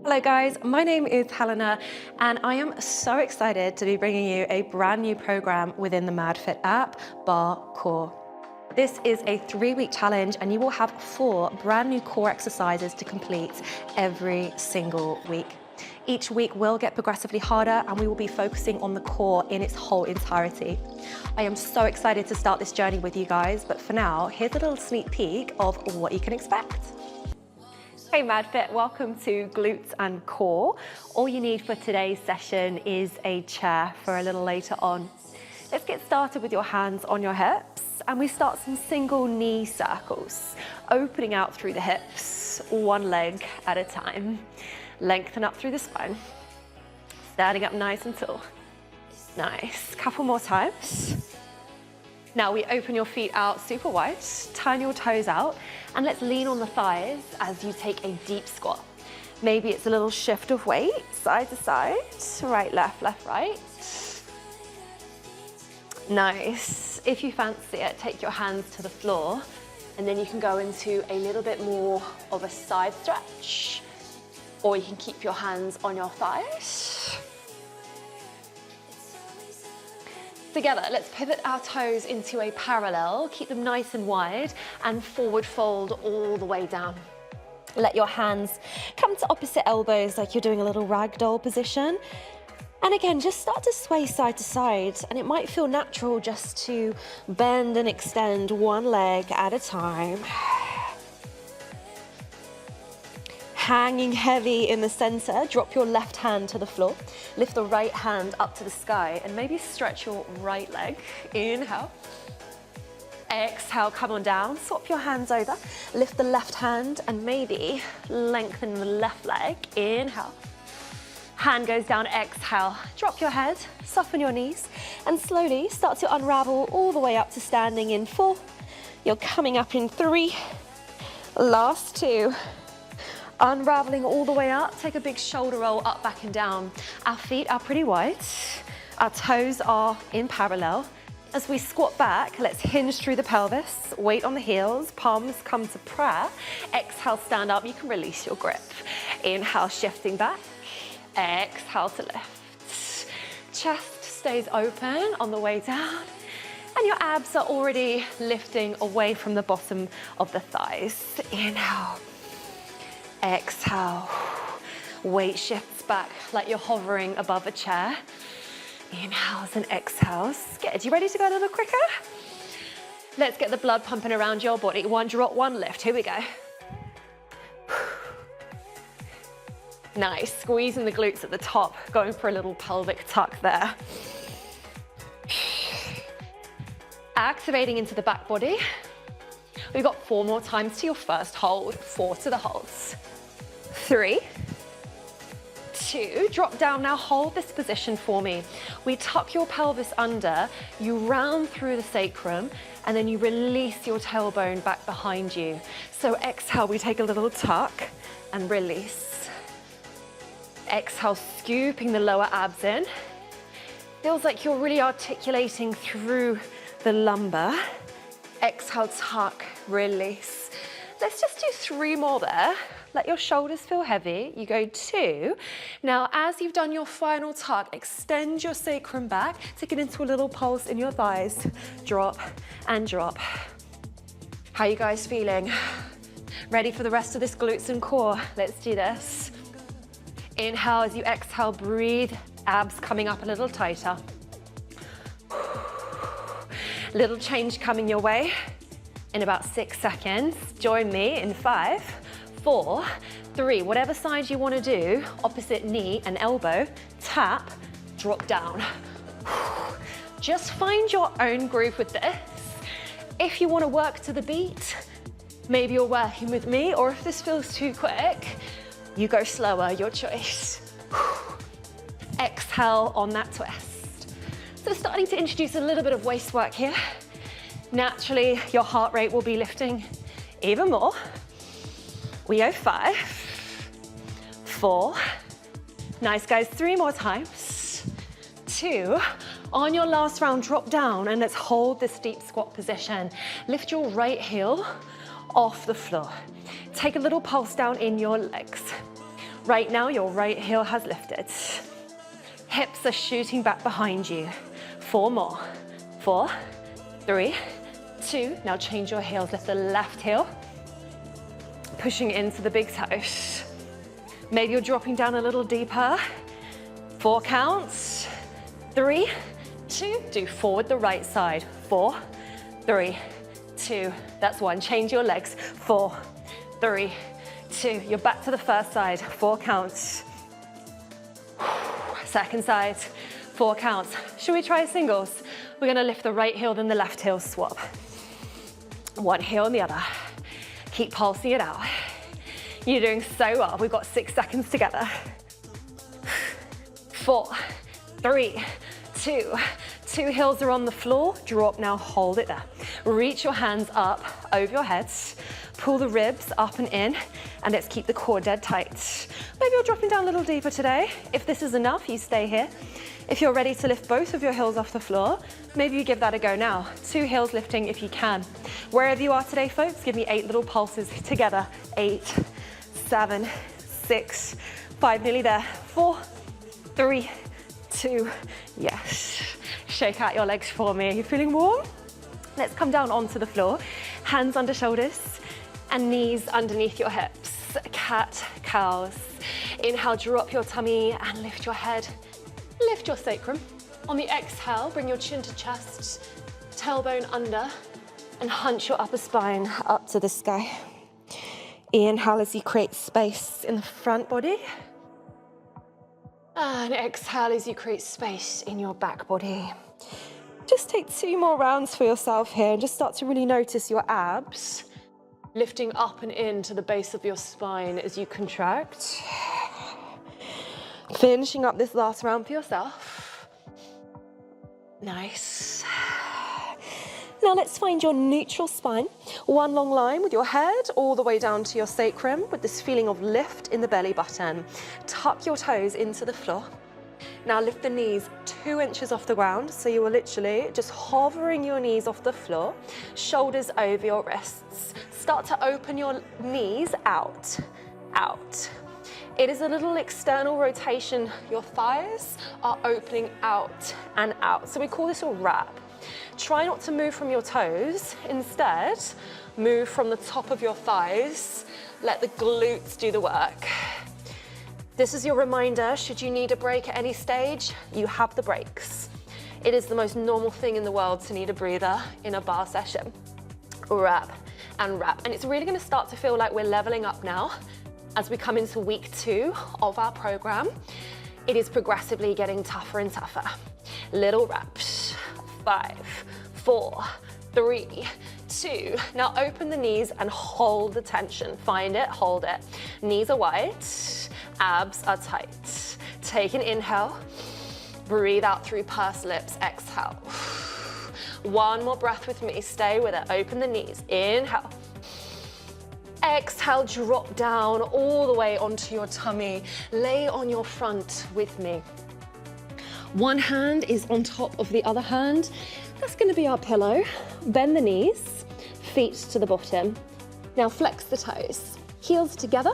Hello guys, my name is Helena and I am so excited to be bringing you a brand new program within the MadFit app, Barre Core. This is a 3-week challenge and you will have 4 brand new core exercises to complete every single week. Each week will get progressively harder and we will be focusing on the core in its whole entirety. I am so excited to start this journey with you guys, but for now, here's a little sneak peek of what you can expect. Hey MadFit, welcome to Glutes and Core. All you need for today's session is a chair for a little later on. Let's get started with your hands on your hips and we start some single knee circles, opening out through the hips, one leg at a time. Lengthen up through the spine, standing up nice and tall. Nice, couple more times. Now we open your feet out super wide, turn your toes out, and let's lean on the thighs as you take a deep squat. Maybe it's a little shift of weight, side to side, right, left, right. Nice. If you fancy it, take your hands to the floor, and then you can go into a little bit more of a side stretch, or you can keep your hands on your thighs. Together, let's pivot our toes into a parallel, keep them nice and wide, and forward fold all the way down. Let your hands come to opposite elbows like you're doing a little ragdoll position. And again, just start to sway side to side, and it might feel natural just to bend and extend one leg at a time. Hanging heavy in the center, drop your left hand to the floor. Lift the right hand up to the sky and maybe stretch your right leg. Inhale. Exhale, come on down. Swap your hands over. Lift the left hand and maybe lengthen the left leg. Inhale. Hand goes down, exhale. Drop your head, soften your knees, and slowly start to unravel all the way up to standing in 4. You're coming up in 3. Last 2. Unraveling all the way up, take a big shoulder roll up, back and down. Our feet are pretty wide. Our toes are in parallel. As we squat back, let's hinge through the pelvis, weight on the heels, palms come to prayer. Exhale, stand up, you can release your grip. Inhale, shifting back. Exhale to lift. Chest stays open on the way down. And your abs are already lifting away from the bottom of the thighs. Inhale. Exhale, weight shifts back like you're hovering above a chair. Inhales and exhales. Good, you ready to go a little quicker? Let's get the blood pumping around your body. 1 drop, 1 lift, here we go. Nice, squeezing the glutes at the top, going for a little pelvic tuck there. Activating into the back body. We've got 4 more times to your first hold, 4 to the holds. 3, 2, drop down. Now hold this position for me. We tuck your pelvis under, you round through the sacrum, and then you release your tailbone back behind you. So exhale, we take a little tuck and release. Exhale, scooping the lower abs in. Feels like you're really articulating through the lumbar. Exhale, tuck, release. Let's just do 3 more there. Let your shoulders feel heavy. You go 2. Now, as you've done your final tuck, extend your sacrum back. Take it into a little pulse in your thighs. Drop and drop. How are you guys feeling? Ready for the rest of this glutes and core? Let's do this. Inhale as you exhale, breathe. Abs coming up a little tighter. Little change coming your way in about 6 seconds. Join me in 5, 4, 3, whatever side you want to do, opposite knee and elbow, tap, drop down. Just find your own groove with this. If you want to work to the beat, maybe you're working with me, or if this feels too quick, you go slower, your choice. Exhale on that twist. So starting to introduce a little bit of waist work here. Naturally, your heart rate will be lifting even more. We go 5, 4. Nice guys, 3 more times. 2. On your last round, drop down and let's hold this deep squat position. Lift your right heel off the floor. Take a little pulse down in your legs. Right now, your right heel has lifted. Hips are shooting back behind you. 4 more. 4, 3, 2. Now change your heels. Lift the left heel, pushing into the big toes. Maybe you're dropping down a little deeper. 4 counts. 3, 2. Do forward the right side. 4, 3, 2. That's 1. Change your legs. 4, 3, 2. You're back to the first side. 4 counts. Second side. 4 counts. Should we try singles? We're gonna lift the right heel, then the left heel swap. One heel and the other. Keep pulsing it out. You're doing so well. We've got 6 seconds together. 4, 3, 2. 2 heels are on the floor. Drop now, hold it there. Reach your hands up over your heads. Pull the ribs up and in, and let's keep the core dead tight. Maybe you're dropping down a little deeper today. If this is enough, you stay here. If you're ready to lift both of your heels off the floor, maybe you give that a go now. 2 heels lifting if you can. Wherever you are today, folks, give me 8 little pulses together. 8, 7, 6, 5, nearly there. 4, 3, 2, yes. Shake out your legs for me. Are you feeling warm? Let's come down onto the floor. Hands under shoulders and knees underneath your hips. Cat, cows. Inhale, drop your tummy and lift your head. Lift your sacrum. On the exhale, bring your chin to chest, tailbone under, and hunch your upper spine up to the sky. Inhale as you create space in the front body. And exhale as you create space in your back body. Just take 2 more rounds for yourself here and just start to really notice your abs lifting up and into the base of your spine as you contract. Finishing up this last round for yourself. Nice. Now let's find your neutral spine. One long line with your head all the way down to your sacrum with this feeling of lift in the belly button. Tuck your toes into the floor. Now lift the knees 2 inches off the ground, so you are literally just hovering your knees off the floor, shoulders over your wrists. Start to open your knees out, out. It is a little external rotation. Your thighs are opening out and out. So we call this a wrap. Try not to move from your toes. Instead, move from the top of your thighs. Let the glutes do the work. This is your reminder, should you need a break at any stage, you have the breaks. It is the most normal thing in the world to need a breather in a bar session. Wrap and wrap. And it's really gonna start to feel like we're leveling up now as we come into week 2 of our program. It is progressively getting tougher and tougher. Little wraps. 5, 4, 3, 2. Now open the knees and hold the tension. Find it, hold it. Knees are wide. Abs are tight. Take an inhale, breathe out through pursed lips, exhale. 1 more breath with me, stay with it, open the knees, inhale. Exhale, drop down all the way onto your tummy. Lay on your front with me. One hand is on top of the other hand. That's gonna be our pillow. Bend the knees, feet to the bottom. Now flex the toes, heels together,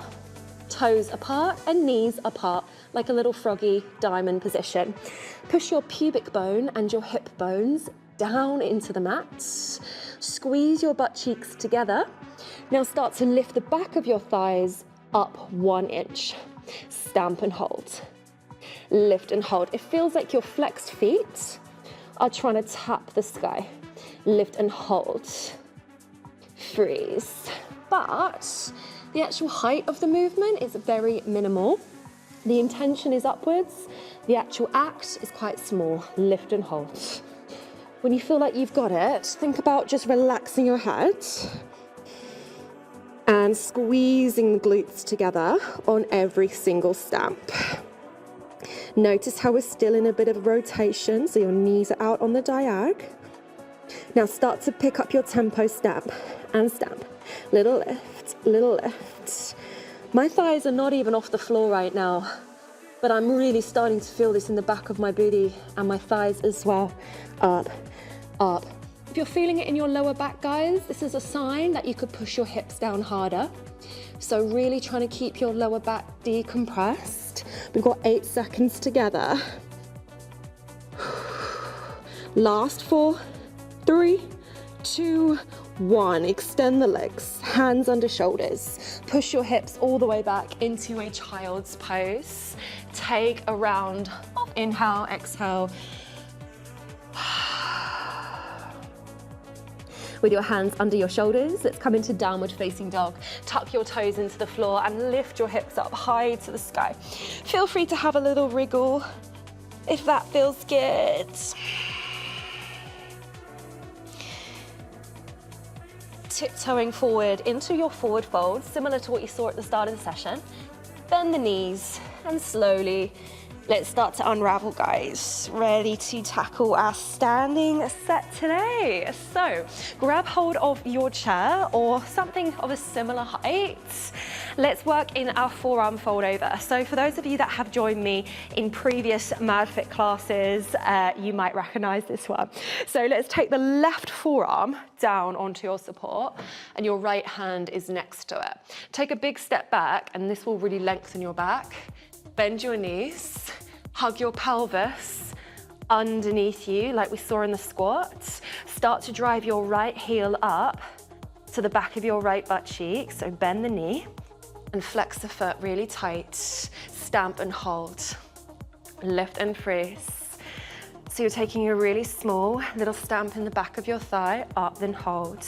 toes apart and knees apart, like a little froggy diamond position. Push your pubic bone and your hip bones down into the mat. Squeeze your butt cheeks together. Now start to lift the back of your thighs up 1 inch. Stamp and hold. Lift and hold. It feels like your flexed feet are trying to tap the sky. Lift and hold. Freeze. But the actual height of the movement is very minimal. The intention is upwards. The actual act is quite small. Lift and hold. When you feel like you've got it, think about just relaxing your head and squeezing the glutes together on every single stamp. Notice how we're still in a bit of rotation, so your knees are out on the diag. Now start to pick up your tempo, stamp and stamp. Little lift, little lift. My thighs are not even off the floor right now, but I'm really starting to feel this in the back of my booty and my thighs as well. Up, up. If you're feeling it in your lower back, guys, this is a sign that you could push your hips down harder. So really trying to keep your lower back decompressed. We've got 8 seconds together. Last 4, 3, 2, 1. Extend the legs, hands under shoulders. Push your hips all the way back into a child's pose. Take a round of inhale, exhale. With your hands under your shoulders, let's come into downward facing dog. Tuck your toes into the floor and lift your hips up high to the sky. Feel free to have a little wriggle if that feels good. Tiptoeing forward into your forward fold, similar to what you saw at the start of the session. Bend the knees and slowly let's start to unravel, guys. Ready to tackle our standing set today. So grab hold of your chair or something of a similar height. Let's work in our forearm fold over. So for those of you that have joined me in previous MadFit classes, you might recognize this one. So let's take the left forearm down onto your support and your right hand is next to it. Take a big step back and this will really lengthen your back. Bend your knees, hug your pelvis underneath you like we saw in the squat. Start to drive your right heel up to the back of your right butt cheek. So bend the knee and flex the foot really tight. Stamp and hold. Lift and freeze. So you're taking a really small little stamp in the back of your thigh, up then hold.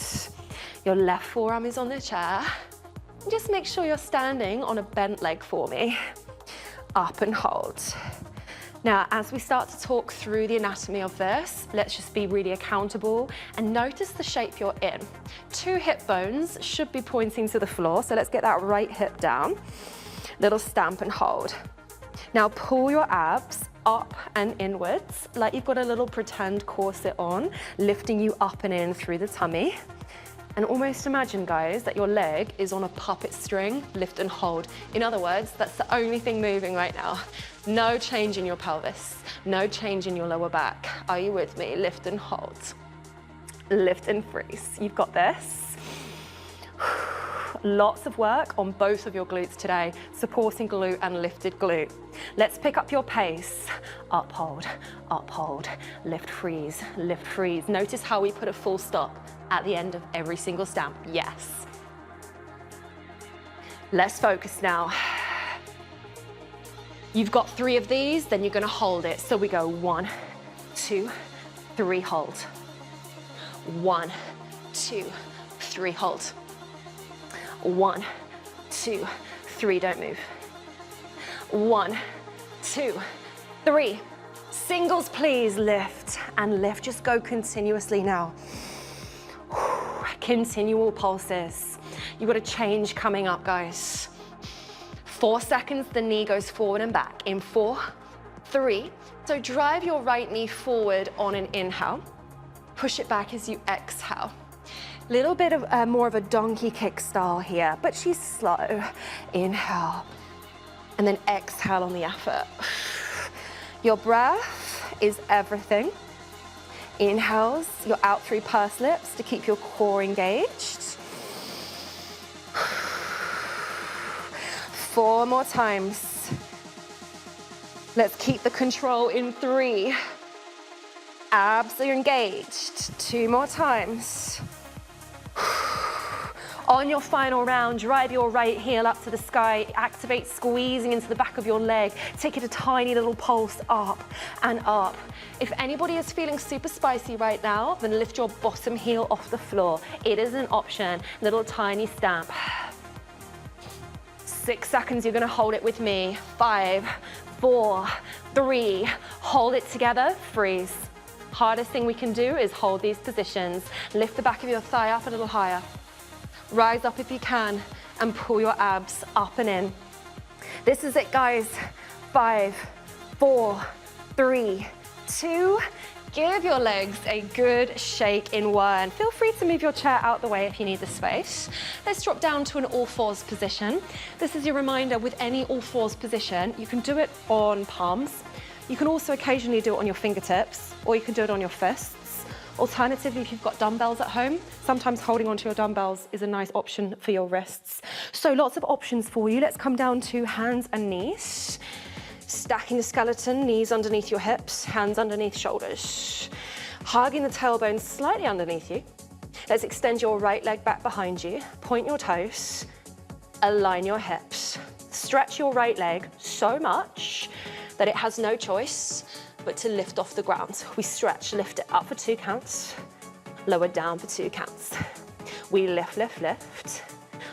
Your left forearm is on the chair. And just make sure you're standing on a bent leg for me. Up and hold. Now, as we start to talk through the anatomy of this, let's just be really accountable and notice the shape you're in. 2 hip bones should be pointing to the floor, so let's get that right hip down. Little stamp and hold. Now pull your abs up and inwards, like you've got a little pretend corset on, lifting you up and in through the tummy. And almost imagine, guys, that your leg is on a puppet string, lift and hold. In other words, that's the only thing moving right now. No change in your pelvis, no change in your lower back. Are you with me? Lift and hold. Lift and freeze. You've got this. Lots of work on both of your glutes today, supporting glute and lifted glute. Let's pick up your pace. Up, hold, lift, freeze, lift, freeze. Notice how we put a full stop at the end of every single stamp. Yes. Let's focus now. You've got 3 of these, then you're gonna hold it. So we go 1, 2, 3, hold. 1, 2, 3, hold. 1, 2, 3, don't move. 1, 2, 3. Singles, please, lift and lift. Just go continuously now. Continual pulses. You've got a change coming up, guys. 4 seconds, the knee goes forward and back. In 4, 3. So drive your right knee forward on an inhale. Push it back as you exhale. Little bit of more of a donkey kick style here, but she's slow. Inhale, and then exhale on the effort. Your breath is everything. Inhales, you're out through pursed lips to keep your core engaged. 4 more times. Let's keep the control in 3. Abs are engaged. 2 more times. On your final round, drive your right heel up to the sky, activate squeezing into the back of your leg, take it a tiny little pulse up and up. If anybody is feeling super spicy right now, then lift your bottom heel off the floor. It is an option, little tiny stamp. 6 seconds, you're gonna hold it with me. 5, 4, 3, hold it together, freeze. Hardest thing we can do is hold these positions. Lift the back of your thigh up a little higher. Rise up if you can and pull your abs up and in. This is it, guys. 5, 4, 3, 2. Give your legs a good shake in 1. Feel free to move your chair out the way if you need the space. Let's drop down to an all fours position. This is your reminder, with any all fours position, you can do it on palms. You can also occasionally do it on your fingertips, or you can do it on your fists. Alternatively, if you've got dumbbells at home, sometimes holding onto your dumbbells is a nice option for your wrists. So lots of options for you. Let's come down to hands and knees. Stacking the skeleton, knees underneath your hips, hands underneath shoulders. Hugging the tailbone slightly underneath you. Let's extend your right leg back behind you. Point your toes, align your hips. Stretch your right leg so much that it has no choice but to lift off the ground. We stretch, lift it up for 2 counts, lower down for 2 counts. We lift, lift, lift,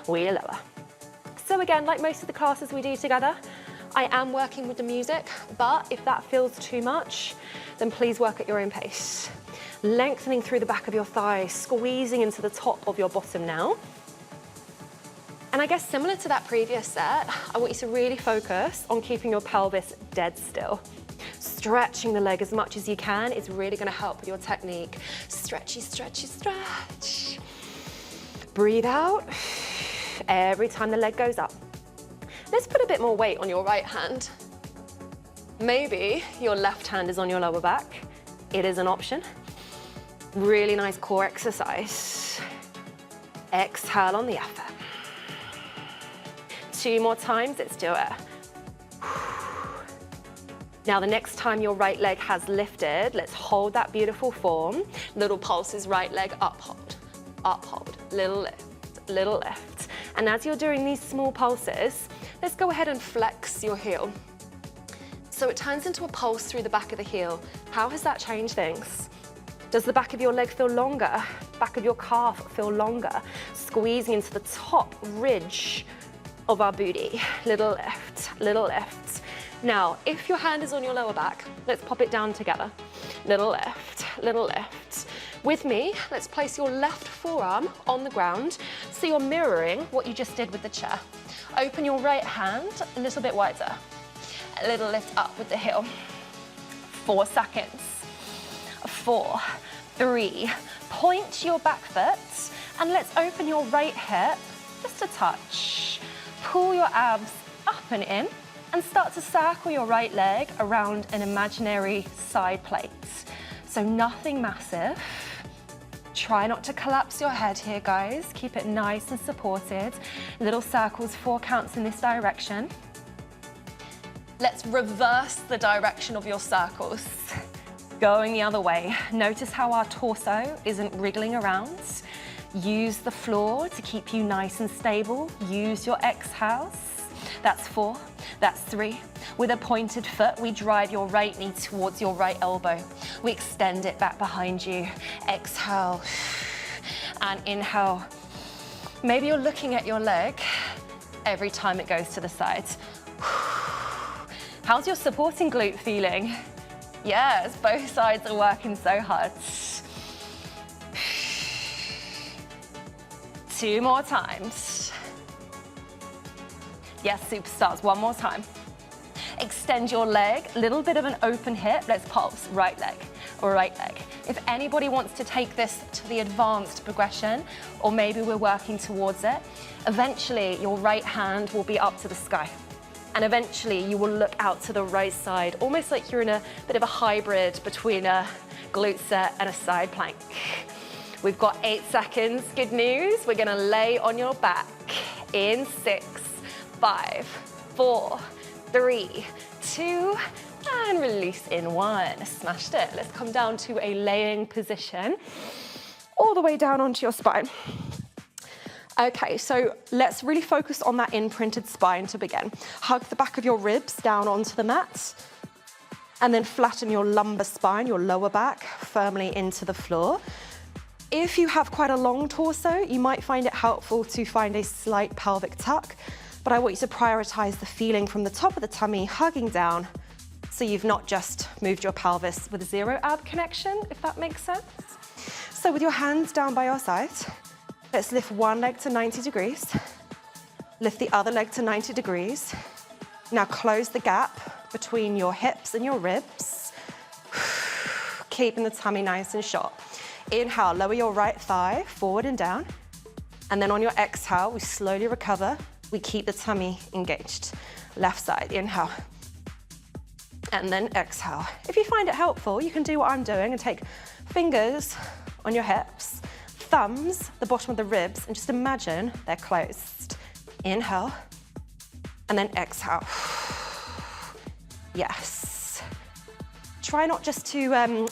we lower. So again, like most of the classes we do together, I am working with the music, but if that feels too much, then please work at your own pace. Lengthening through the back of your thigh, squeezing into the top of your bottom now. And I guess similar to that previous set, I want you to really focus on keeping your pelvis dead still. Stretching the leg as much as you can is really gonna help with your technique. Stretchy, stretchy, stretch. Breathe out every time the leg goes up. Let's put a bit more weight on your right hand. Maybe your left hand is on your lower back. It is an option. Really nice core exercise. Exhale on the effort. 2 more times, let's do it. Now the next time your right leg has lifted, let's hold that beautiful form. Little pulses, right leg up, hold, little lift. And as you're doing these small pulses, let's go ahead and flex your heel. So it turns into a pulse through the back of the heel. How has that changed things? Does the back of your leg feel longer? Back of your calf feel longer? Squeezing into the top ridge of our booty. Little lift, little lift. Now, if your hand is on your lower back, let's pop it down together. Little lift, little lift. With me, let's place your left forearm on the ground so you're mirroring what you just did with the chair. Open your right hand a little bit wider. A little lift up with the heel. 4 seconds. 4, 3, point your back foot and let's open your right hip just a touch. Pull your abs up and in and start to circle your right leg around an imaginary side plate. So nothing massive. Try not to collapse your head here, guys. Keep it nice and supported. Little circles, 4 counts in this direction. Let's reverse the direction of your circles. Going the other way. Notice how our torso isn't wriggling around. Use the floor to keep you nice and stable. Use your exhales. That's 4, that's 3. With a pointed foot, we drive your right knee towards your right elbow. We extend it back behind you. Exhale and inhale. Maybe you're looking at your leg every time it goes to the side. How's your supporting glute feeling? Yes, both sides are working so hard. 2 more times. Yes, superstars, 1 more time. Extend your leg, a little bit of an open hip. Let's pulse, right leg or right leg. If anybody wants to take this to the advanced progression, or maybe we're working towards it, eventually your right hand will be up to the sky. And eventually you will look out to the right side, almost like you're in a bit of a hybrid between a glute set and a side plank. We've got 8 seconds. Good news, we're gonna lay on your back in 6, 5, 4, 3, 2, and release in 1. Smashed it. Let's come down to a laying position, all the way down onto your spine. Okay, so let's really focus on that imprinted spine to begin. Hug the back of your ribs down onto the mat, and then flatten your lumbar spine, your lower back, firmly into the floor. If you have quite a long torso, you might find it helpful to find a slight pelvic tuck, but I want you to prioritize the feeling from the top of the tummy, hugging down, so you've not just moved your pelvis with 0 ab connection, if that makes sense. So with your hands down by your sides, let's lift one leg to 90 degrees, lift the other leg to 90 degrees. Now close the gap between your hips and your ribs, keeping the tummy nice and short. Inhale, lower your right thigh, forward and down. And then on your exhale, we slowly recover. We keep the tummy engaged. Left side, inhale. And then exhale. If you find it helpful, you can do what I'm doing and take fingers on your hips, thumbs, the bottom of the ribs, and just imagine they're closed. Inhale, and then exhale. Yes. Try not just to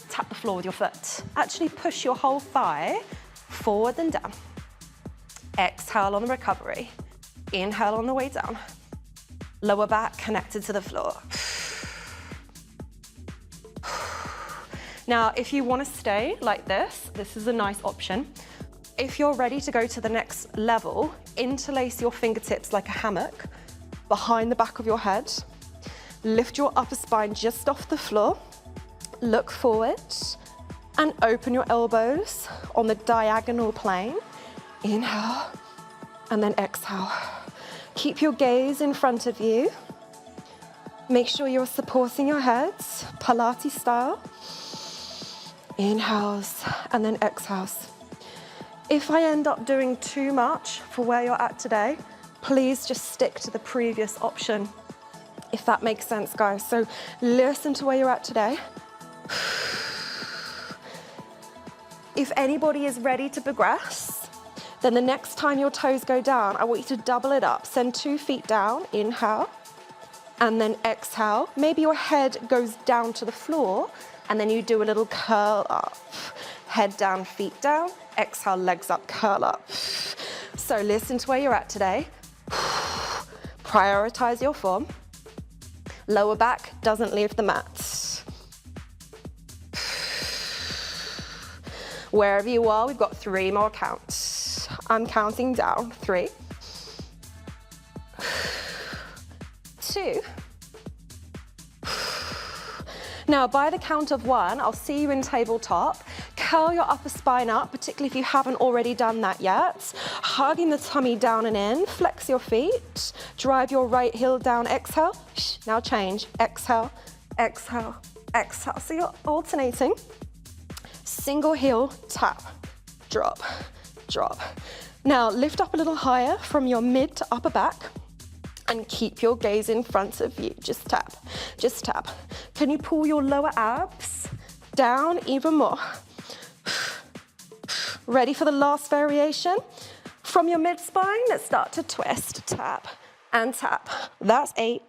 tap the floor with your foot. Actually push your whole thigh forward and down. Exhale on the recovery. Inhale on the way down. Lower back connected to the floor. Now, if you want to stay like this, this is a nice option. If you're ready to go to the next level, interlace your fingertips like a hammock behind the back of your head. Lift your upper spine just off the floor. Look forward and open your elbows on the diagonal plane. Inhale and then exhale. Keep your gaze in front of you. Make sure you're supporting your head, Pilates style. Inhales and then exhales. If I end up doing too much for where you're at today, please just stick to the previous option, if that makes sense, guys. So listen to where you're at today. If anybody is ready to progress, then the next time your toes go down, I want you to double it up. Send 2 feet down, inhale, and then exhale. Maybe your head goes down to the floor, and then you do a little curl up. Head down, feet down, exhale, legs up, curl up. So listen to where you're at today. Prioritize your form. Lower back doesn't leave the mat. Wherever you are, we've got 3 more counts. I'm counting down. 3, 2. Now, by the count of 1, I'll see you in tabletop. Curl your upper spine up, particularly if you haven't already done that yet. Hugging the tummy down and in. Flex your feet. Drive your right heel down. Exhale. Now change. Exhale, exhale, exhale. So you're alternating. Single heel, tap, drop, drop. Now lift up a little higher from your mid to upper back. And keep your gaze in front of you. Just tap, just tap. Can you pull your lower abs down even more? Ready for the last variation? From your mid spine, let's start to twist. Tap and tap. That's 8,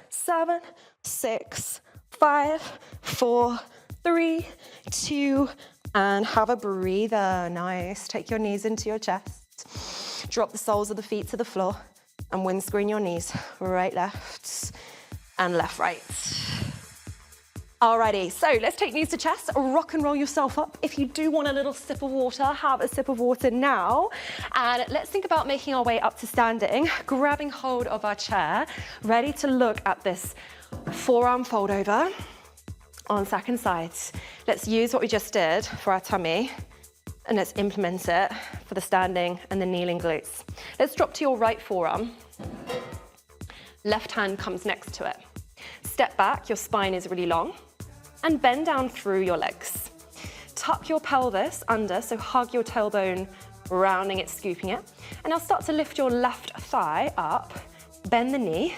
7, 6, 5, 4, 3, 2, and have a breather. Nice. Take your knees into your chest. Drop the soles of the feet to the floor. And windscreen your knees, right, left, and left, right. Alrighty, so let's take knees to chest, rock and roll yourself up. If you do want a little sip of water, have a sip of water now. And let's think about making our way up to standing, grabbing hold of our chair, ready to look at this forearm fold over on second side. Let's use what we just did for our tummy. And let's implement it for the standing and the kneeling glutes. Let's drop to your right forearm. Left hand comes next to it. Step back, your spine is really long. And bend down through your legs. Tuck your pelvis under, so hug your tailbone, rounding it, scooping it. And now start to lift your left thigh up, bend the knee,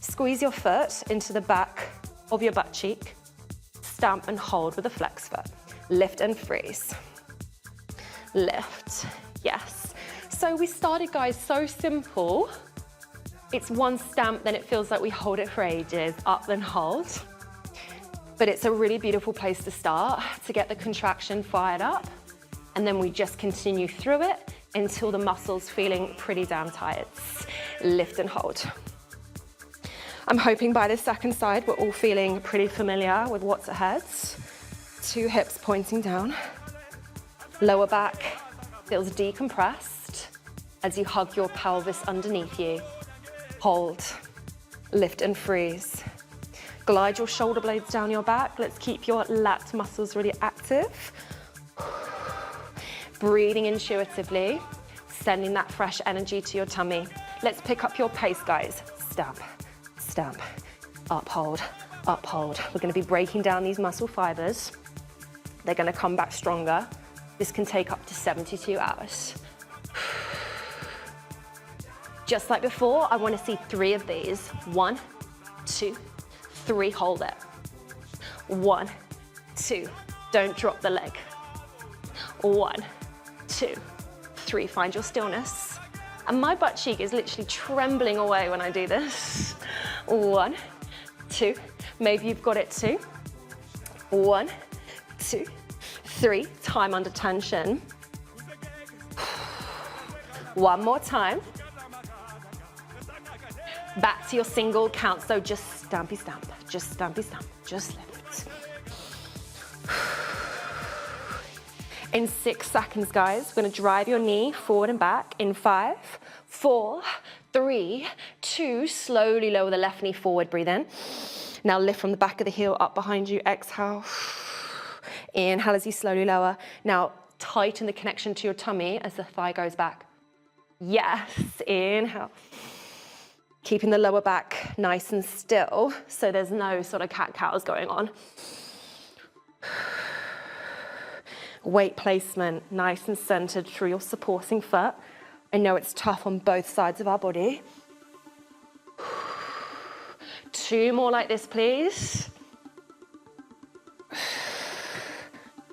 squeeze your foot into the back of your butt cheek, stamp and hold with a flex foot. Lift and freeze. Lift, yes. So we started, guys, so simple. It's one stamp, then it feels like we hold it for ages, up then hold. But it's a really beautiful place to start, to get the contraction fired up. And then we just continue through it until the muscle's feeling pretty damn tired. Lift and hold. I'm hoping by the second side, we're all feeling pretty familiar with what's ahead. 2 hips pointing down. Lower back feels decompressed as you hug your pelvis underneath you. Hold, lift and freeze. Glide your shoulder blades down your back. Let's keep your lat muscles really active. Breathing intuitively, sending that fresh energy to your tummy. Let's pick up your pace, guys. Stamp, stamp, up, hold, up, hold. We're gonna be breaking down these muscle fibers. They're gonna come back stronger. This can take up to 72 hours. Just like before, I want to see 3 of these. 1, 2, 3, hold it. 1, 2, don't drop the leg. 1, 2, 3, find your stillness. And my butt cheek is literally trembling away when I do this. 1, 2, maybe you've got it too. 1, 2, 3, time under tension. One more time. Back to your single count, so just stampy stamp, just stampy stamp, just lift. In 6 seconds, guys, we're gonna drive your knee forward and back in 5, 4, 3, 2, slowly lower the left knee forward, breathe in. Now lift from the back of the heel up behind you, exhale. Inhale as you slowly lower. Now tighten the connection to your tummy as the thigh goes back. Yes, inhale. Keeping the lower back nice and still, so there's no sort of cat-cows going on. Weight placement, nice and centered through your supporting foot. I know it's tough on both sides of our body. 2 more like this, please.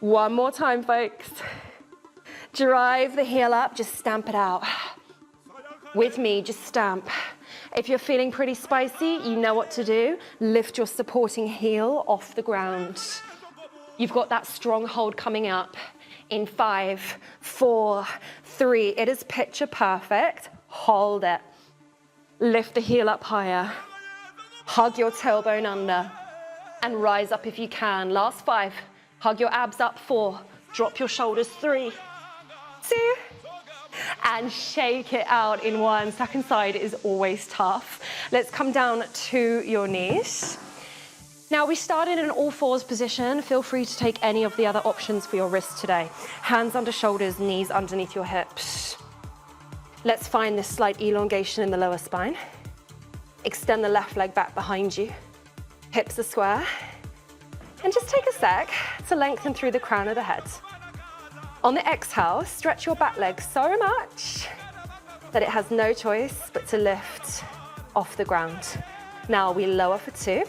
1 more time, folks. Drive the heel up, just stamp it out. With me, just stamp. If you're feeling pretty spicy, you know what to do. Lift your supporting heel off the ground. You've got that strong hold coming up in 5, 4, 3. It is picture perfect. Hold it. Lift the heel up higher. Hug your tailbone under and rise up if you can. Last 5. Hug your abs up. 4. Drop your shoulders. 3, 2, and shake it out in 1. Second side is always tough. Let's come down to your knees. Now we started in an all fours position. Feel free to take any of the other options for your wrists today. Hands under shoulders, knees underneath your hips. Let's find this slight elongation in the lower spine. Extend the left leg back behind you. Hips are square. And just take a sec to lengthen through the crown of the head. On the exhale, stretch your back leg so much that it has no choice but to lift off the ground. Now we lower for 2,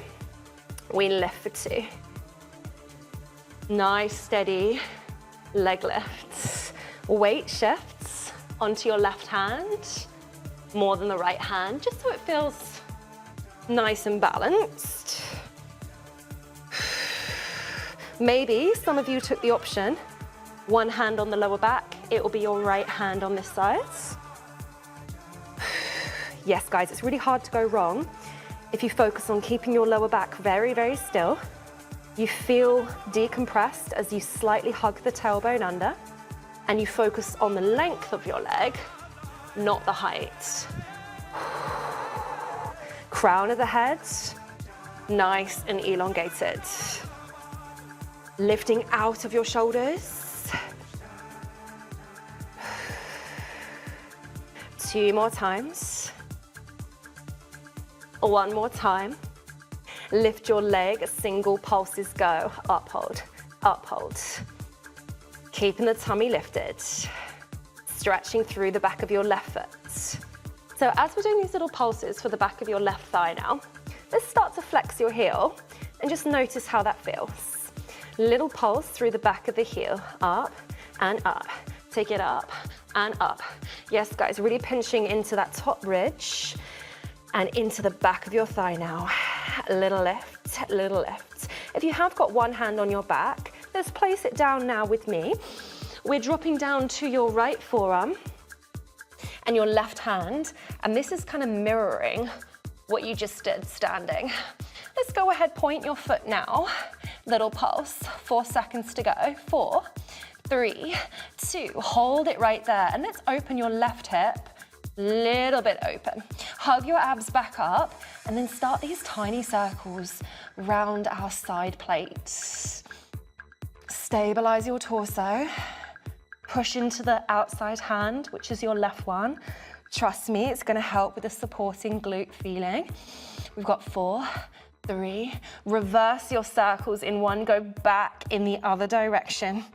we lift for 2. Nice, steady leg lifts. Weight shifts onto your left hand, more than the right hand, just so it feels nice and balanced. Maybe some of you took the option, 1 hand on the lower back, it will be your right hand on this side. Yes, guys, it's really hard to go wrong if you focus on keeping your lower back very, very still. You feel decompressed as you slightly hug the tailbone under, and you focus on the length of your leg, not the height. Crown of the head, nice and elongated. Lifting out of your shoulders. 2 more times. 1 more time. Lift your leg, single pulses go. Uphold, uphold. Keeping the tummy lifted. Stretching through the back of your left foot. So as we're doing these little pulses for the back of your left thigh now, let's start to flex your heel and just notice how that feels. Little pulse through the back of the heel, up and up. Take it up and up. Yes, guys, really pinching into that top ridge and into the back of your thigh now. Little lift, little lift. If you have got 1 hand on your back, let's place it down now with me. We're dropping down to your right forearm and your left hand, and this is kind of mirroring what you just did standing. Let's go ahead, point your foot now. Little pulse, 4 seconds to go. 4, 3, 2, hold it right there. And let's open your left hip, little bit open. Hug your abs back up, and then start these tiny circles round our side plates. Stabilize your torso. Push into the outside hand, which is your left one. Trust me, it's gonna help with the supporting glute feeling. We've got 4, 3, reverse your circles in 1, go back in the other direction.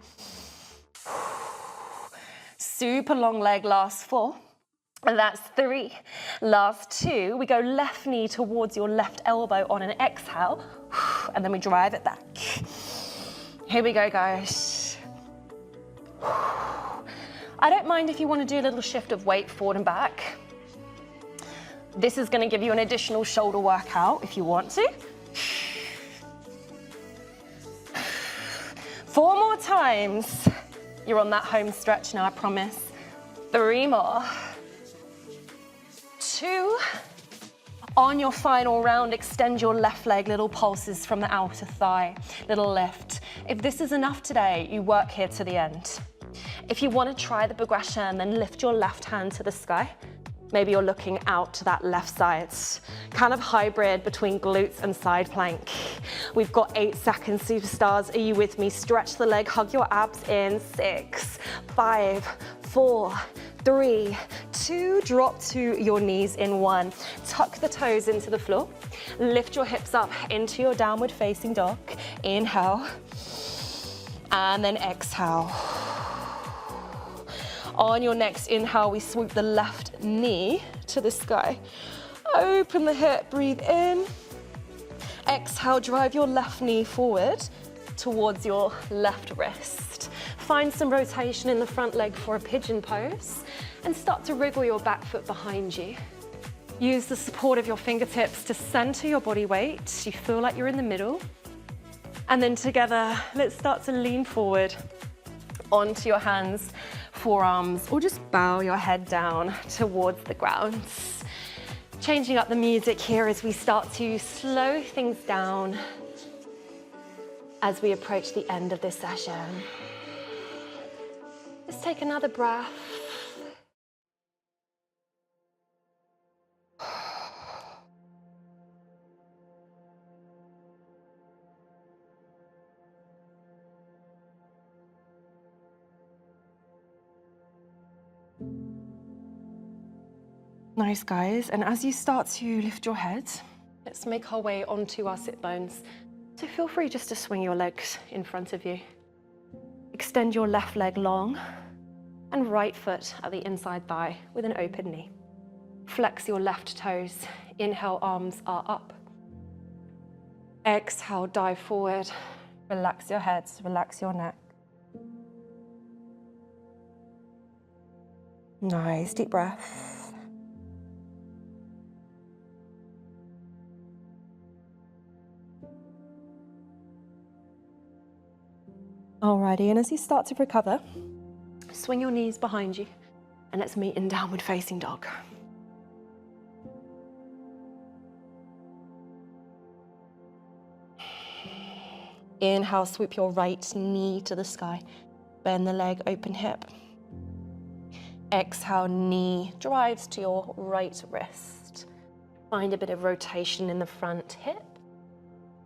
Super long leg, last 4, and that's 3. Last 2, we go left knee towards your left elbow on an exhale, and then we drive it back. Here we go, guys. I don't mind if you want to do a little shift of weight forward and back. This is going to give you an additional shoulder workout if you want to. 4 more times. You're on that home stretch now, I promise. 3 more. 2. On your final round, extend your left leg, little pulses from the outer thigh, little lift. If this is enough today, you work here to the end. If you want to try the progression, then lift your left hand to the sky. Maybe you're looking out to that left side. Kind of hybrid between glutes and side plank. We've got 8 seconds, superstars. Are you with me? Stretch the leg, hug your abs in. 6, 5, 4, 3, 2, drop to your knees in 1. Tuck the toes into the floor. Lift your hips up into your downward facing dog. Inhale, and then exhale. On your next inhale, we swoop the left knee to the sky. Open the hip, breathe in. Exhale, drive your left knee forward towards your left wrist. Find some rotation in the front leg for a pigeon pose and start to wriggle your back foot behind you. Use the support of your fingertips to center your body weight. You feel like you're in the middle. And then together, let's start to lean forward onto your hands, forearms, or just bow your head down towards the ground. Changing up the music here as we start to slow things down as we approach the end of this session. Just take another breath. Nice, guys. And as you start to lift your head, let's make our way onto our sit bones. So feel free just to swing your legs in front of you. Extend your left leg long and right foot at the inside thigh with an open knee. Flex your left toes. Inhale, arms are up. Exhale, dive forward. Relax your head, relax your neck. Nice, deep breath. Alrighty, and as you start to recover, swing your knees behind you and let's meet in downward facing dog. Inhale, sweep your right knee to the sky. Bend the leg, open hip. Exhale, knee drives to your right wrist. Find a bit of rotation in the front hip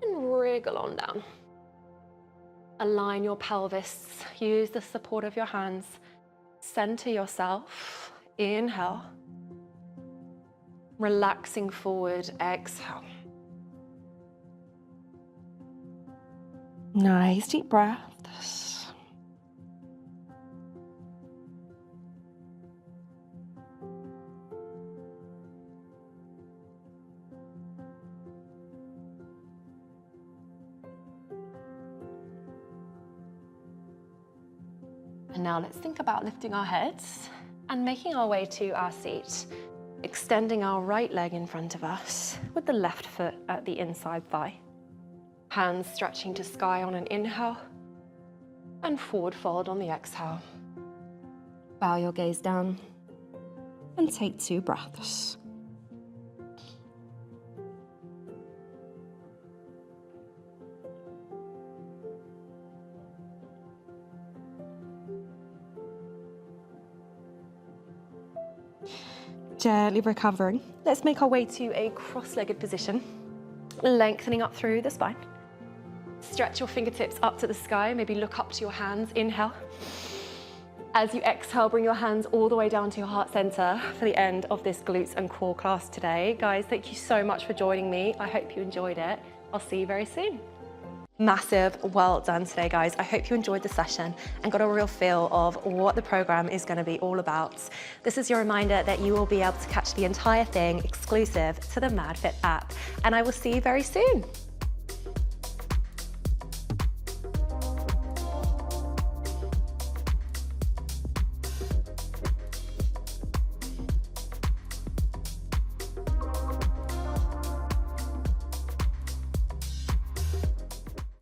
and wriggle on down. Align your pelvis, use the support of your hands. Center yourself, inhale. Relaxing forward, exhale. Nice, deep breaths. And now let's think about lifting our heads and making our way to our seat, extending our right leg in front of us with the left foot at the inside thigh. Hands stretching to sky on an inhale and forward fold on the exhale. Bow your gaze down and take 2 breaths. Gently recovering. Let's make our way to a cross-legged position, lengthening up through the spine. Stretch your fingertips up to the sky, maybe look up to your hands, inhale. As you exhale, bring your hands all the way down to your heart center for the end of this glutes and core class today. Guys, thank you so much for joining me. I hope you enjoyed it. I'll see you very soon. Massive well done today, guys. I hope you enjoyed the session and got a real feel of what the program is going to be all about. This is your reminder that you will be able to catch the entire thing exclusive to the MadFit app, and I will see you very soon.